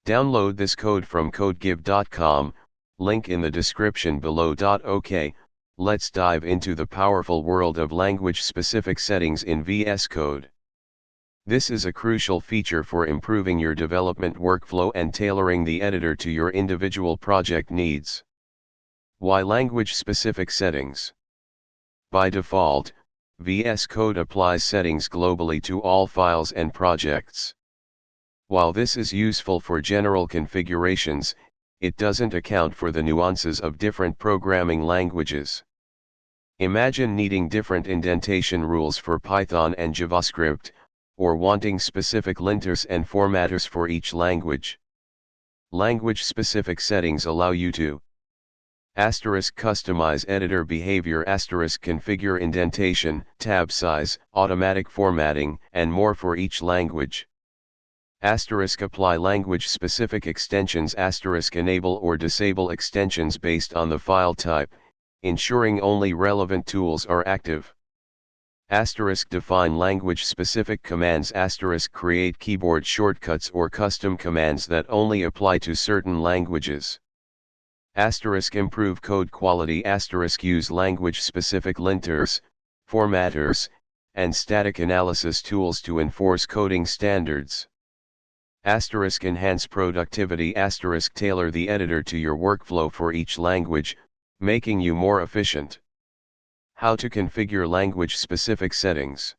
Download this code from codegive.com, link in the description below. OK, let's dive into the powerful world of language-specific settings in VS Code. This is a crucial feature for improving your development workflow and tailoring the editor to your individual project needs. Why language-specific settings? By default, VS Code applies settings globally to all files and projects. While this is useful for general configurations, it doesn't account for the nuances of different programming languages. Imagine needing different indentation rules for Python and JavaScript, or wanting specific linters and formatters for each language. Language-specific settings allow you to customize editor behavior, configure indentation, tab size, automatic formatting, and more for each language. Apply language-specific extensions, enable or disable extensions based on the file type, ensuring only relevant tools are active. Define language-specific commands, create keyboard shortcuts or custom commands that only apply to certain languages. Improve code quality, use language-specific linters, formatters, and static analysis tools to enforce coding standards. Enhance productivity, tailor the editor to your workflow for each language, making you more efficient. How to configure language-specific settings?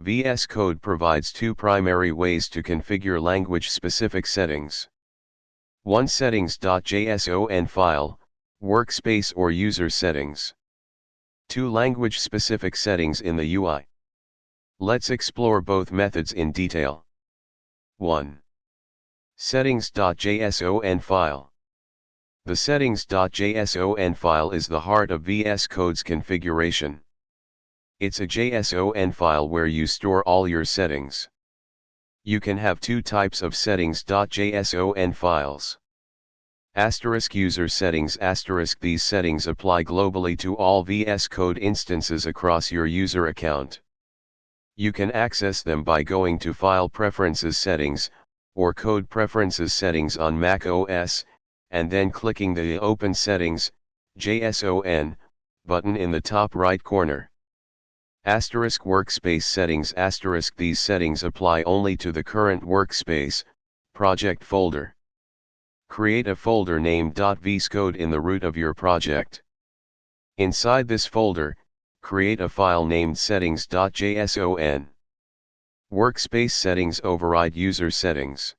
VS Code provides two primary ways to configure language-specific settings. 1. Settings.json file, workspace or user settings. 2. Language-specific settings in the UI. Let's explore both methods in detail. 1. Settings.json file. The settings.json file is the heart of VS Code's configuration. It's a JSON file where you store all your settings. You can have two types of settings.json files. User settings. These settings apply globally to all VS Code instances across your user account. You can access them by going to File Preferences Settings, or Code Preferences Settings on Mac OS, and then clicking the Open Settings, JSON, button in the top right corner. Workspace settings. These settings apply only to the current workspace, project folder. Create a folder named .vscode in the root of your project. Inside this folder, create a file named settings.json. Workspace settings override user settings.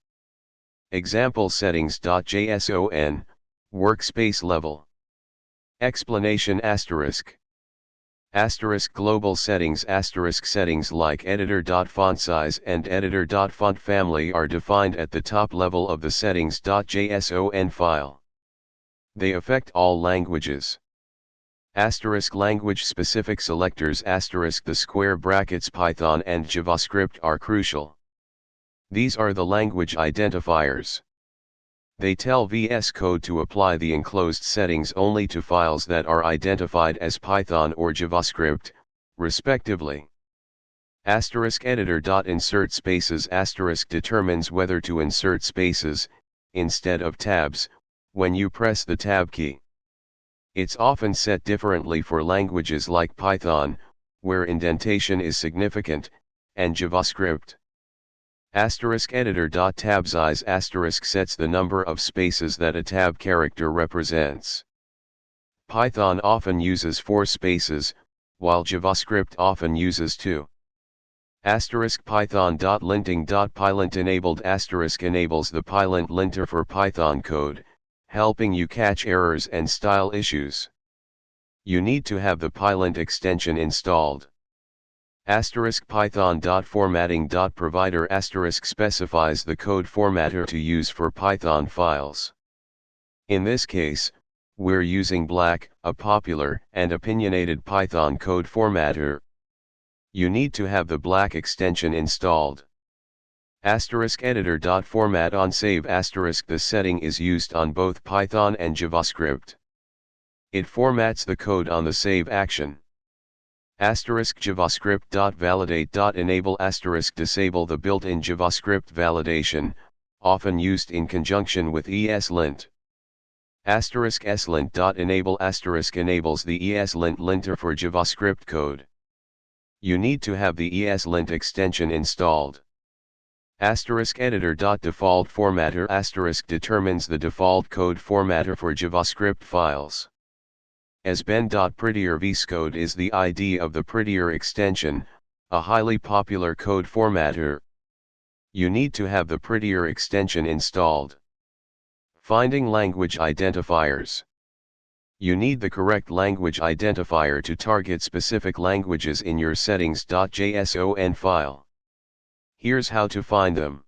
Example settings.json, workspace level. Explanation global settings. Settings like editor.fontsize and editor.fontfamily are defined at the top level of the settings.json file. They affect all languages. Language-specific selectors. The square brackets Python and JavaScript are crucial. These are the language identifiers. They tell VS Code to apply the enclosed settings only to files that are identified as Python or JavaScript, respectively. Editor.insert spaces. Determines whether to insert spaces, instead of tabs, when you press the tab key. It's often set differently for languages like Python, where indentation is significant, and JavaScript. Editor.tabsize. Sets the number of spaces that a tab character represents. Python often uses 4 spaces, while JavaScript often uses 2. Python.linting.pylint enabled. Enables the pylint linter for Python code, helping you catch errors and style issues. You need to have the pylint extension installed. Python.formatting.provider specifies the code formatter to use for Python files. In this case, we're using Black, a popular and opinionated Python code formatter. You need to have the Black extension installed. Editor.format on save. This setting is used on both Python and JavaScript. It formats the code on the save action. JavaScript.validate.enable. Disable the built-in JavaScript validation, often used in conjunction with ESLint. *slint. Enable enables the ESLint linter for JavaScript code. You need to have the ESLint extension installed. *editor. Default formatter determines the default code formatter for JavaScript files. Prettier vscode is the ID of the Prettier extension, a highly popular code formatter. You need to have the Prettier extension installed. Finding language identifiers. You need the correct language identifier to target specific languages in your settings.json file. Here's how to find them.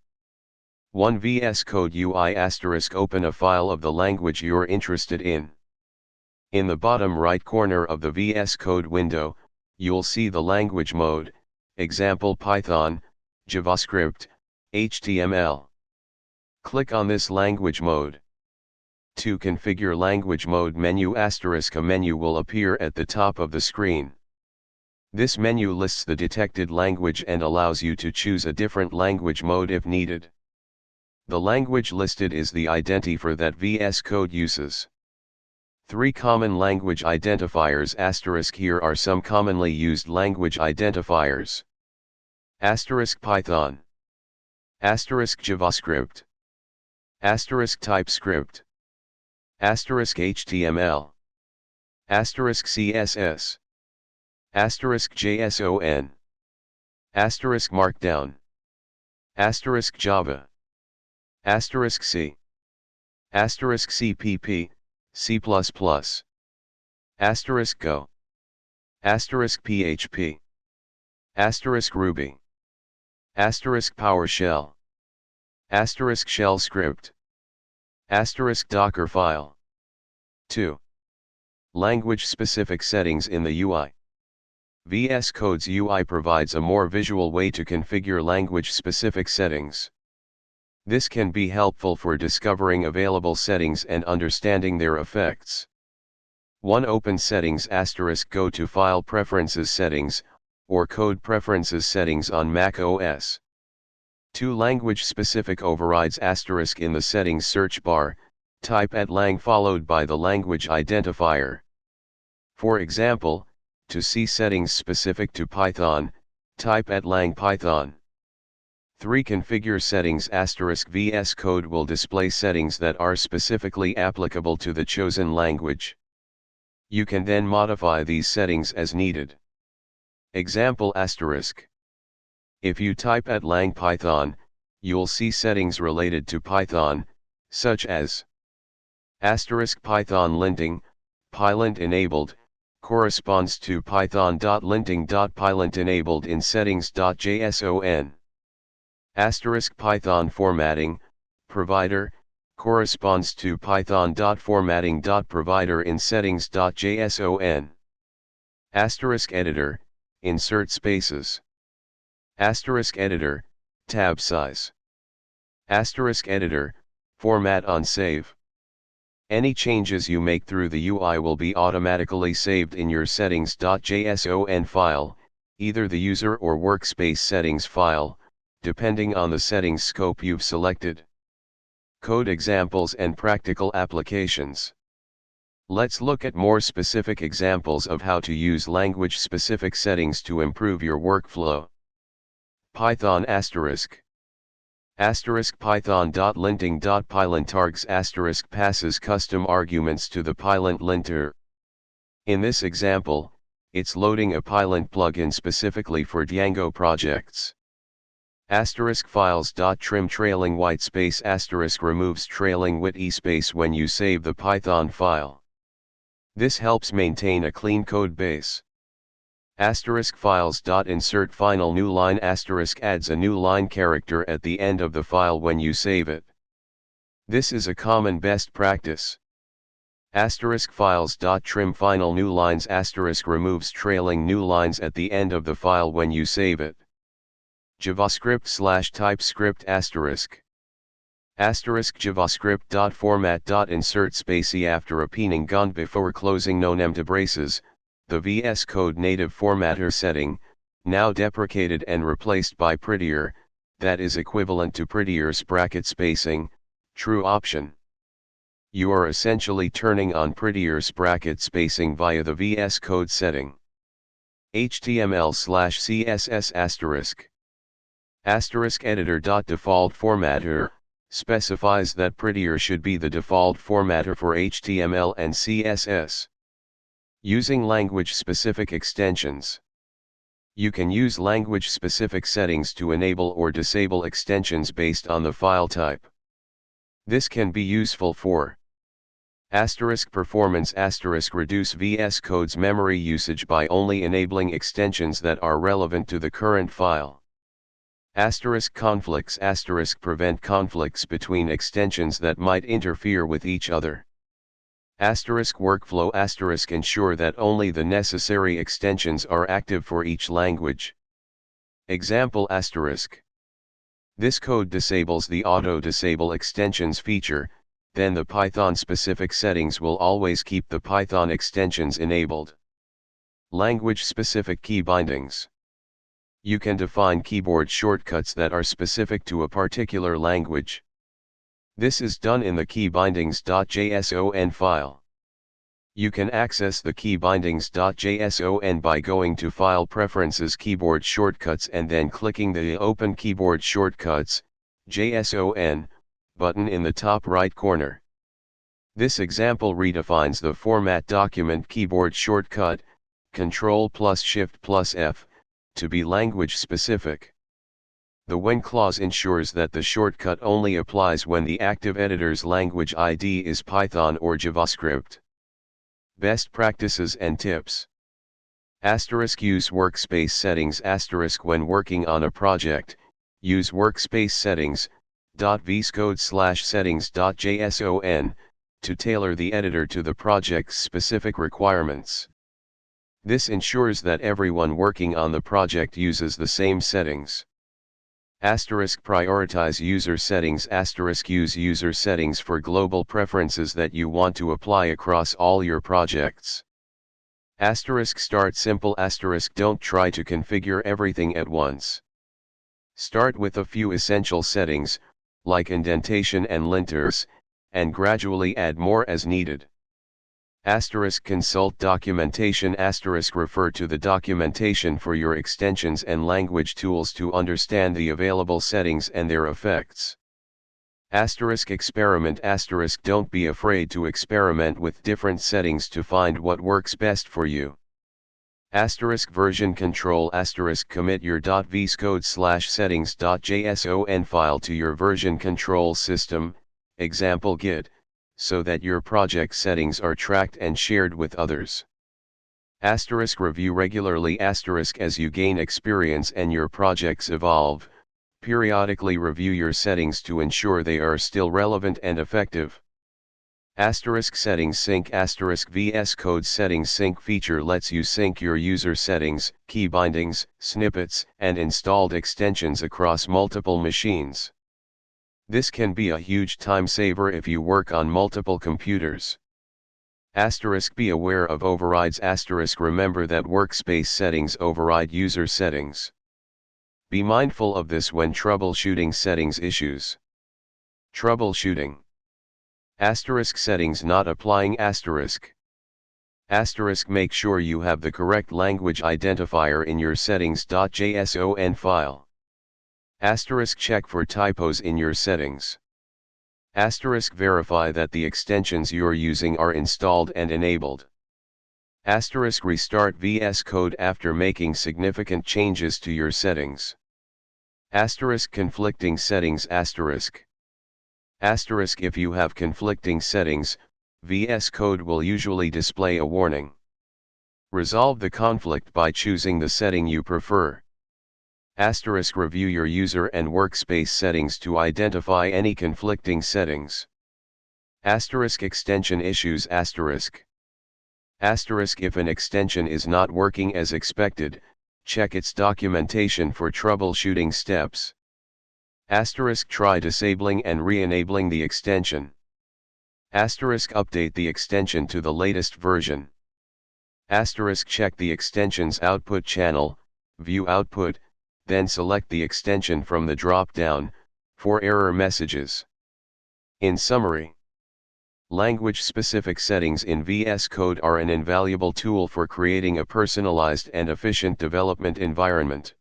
1. VS Code UI *. Open a file of the language you're interested in. In the bottom right corner of the VS Code window, you'll see the language mode, example Python, JavaScript, HTML. Click on this language mode. To configure language mode menu *, a menu will appear at the top of the screen. This menu lists the detected language and allows you to choose a different language mode if needed. The language listed is the identifier that VS Code uses. 3 common language identifiers *. Here are some commonly used language identifiers. Python, JavaScript, TypeScript, HTML, CSS, JSON, Markdown, Java, C, CPP, C++, Go, PHP, Ruby, PowerShell, shell script, Dockerfile. 2. Language-specific settings in the UI. VS Code's UI provides a more visual way to configure language-specific settings. This can be helpful for discovering available settings and understanding their effects. 1. Open Settings *. Go to File Preferences Settings, or Code Preferences Settings on Mac OS. 2. Language-specific overrides * in the Settings search bar, type @lang followed by the language identifier. For example, to see settings specific to Python, type @lang Python. 3. Configure settings * VS Code will display settings that are specifically applicable to the chosen language. You can then modify these settings as needed. Example *. If you type @lang Python, you'll see settings related to Python, such as Python linting, pylint enabled, corresponds to python.linting.pylint enabled in settings.json. Python formatting, provider, corresponds to python.formatting.provider in settings.json. Editor, insert spaces. Editor, tab size. Editor, format on save. Any changes you make through the UI will be automatically saved in your settings.json file, either the user or workspace settings file, depending on the settings scope you've selected. Code examples and practical applications. Let's look at more specific examples of how to use language-specific settings to improve your workflow. Python *. Python.linting.pylint passes custom arguments to the Pylint linter. In this example, it's loading a Pylint plugin specifically for Django projects. Files.trim trailing whitespace removes trailing white space when you save the Python file. This helps maintain a clean code base. Files.insert final new line adds a new line character at the end of the file when you save it. This is a common best practice. Files.trim final new lines removes trailing new lines at the end of the file when you save it. JavaScript/TypeScript JavaScript.format.insert spacey after a pening gone before closing no empty braces, the VS Code native formatter setting, now deprecated and replaced by Prettier, that is equivalent to prettier bracket spacing, true option. You are essentially turning on prettier bracket spacing via the VS Code setting. HTML/CSS asterisk. Asterisk editor. Default formatter specifies that prettier should be the default formatter for HTML and CSS. Using language-specific extensions. You can use language-specific settings to enable or disable extensions based on the file type. This can be useful for performance reduce VS Code's memory usage by only enabling extensions that are relevant to the current file. Conflicts prevent conflicts between extensions that might interfere with each other. Workflow ensure that only the necessary extensions are active for each language. Example This code disables the auto-disable extensions feature, then the Python-specific settings will always keep the Python extensions enabled. Language-specific key bindings. You can define keyboard shortcuts that are specific to a particular language. This is done in the keybindings.json file. You can access the keybindings.json by going to File Preferences Keyboard Shortcuts and then clicking the Open Keyboard Shortcuts, JSON, button in the top right corner. This example redefines the format document keyboard shortcut, Ctrl+Shift+F, to be language specific. The when clause ensures that the shortcut only applies when the active editor's language ID is Python or JavaScript. Best practices and tips. Use workspace settings. When working on a project, use workspace settings, .vscode/settings.json, to tailor the editor to the project's specific requirements. This ensures that everyone working on the project uses the same settings. Prioritize user settings. Use user settings for global preferences that you want to apply across all your projects. Start simple. Don't try to configure everything at once. Start with a few essential settings, like indentation and linters, and gradually add more as needed. Consult documentation. Refer to the documentation for your extensions and language tools to understand the available settings and their effects. Experiment. Don't be afraid to experiment with different settings to find what works best for you. Version control. Commit your .vscode/settings.json file to your version control system, example Git, so that your project settings are tracked and shared with others. Review regularly. As you gain experience and your projects evolve, periodically review your settings to ensure they are still relevant and effective. Settings sync. VS Code Settings Sync feature lets you sync your user settings, key bindings, snippets, and installed extensions across multiple machines. This can be a huge time saver if you work on multiple computers. Be aware of overrides. Remember that workspace settings override user settings. Be mindful of this when troubleshooting settings issues. Troubleshooting. Settings not applying. Make sure you have the correct language identifier in your settings.json file. Check for typos in your settings. Verify that the extensions you're using are installed and enabled. Restart VS Code after making significant changes to your settings. Conflicting settings. If you have conflicting settings, VS Code will usually display a warning. Resolve the conflict by choosing the setting you prefer. Review your user and workspace settings to identify any conflicting settings. Extension issues. If an extension is not working as expected, check its documentation for troubleshooting steps. Try disabling and re-enabling the extension. Update the extension to the latest version. Check the extension's output channel, view output, then select the extension from the drop-down, for error messages. In summary, language-specific settings in VS Code are an invaluable tool for creating a personalized and efficient development environment.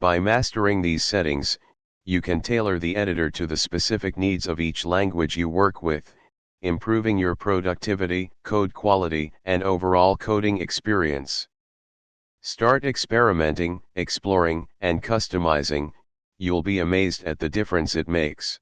By mastering these settings, you can tailor the editor to the specific needs of each language you work with, improving your productivity, code quality, and overall coding experience. Start experimenting, exploring, and customizing. You'll be amazed at the difference it makes.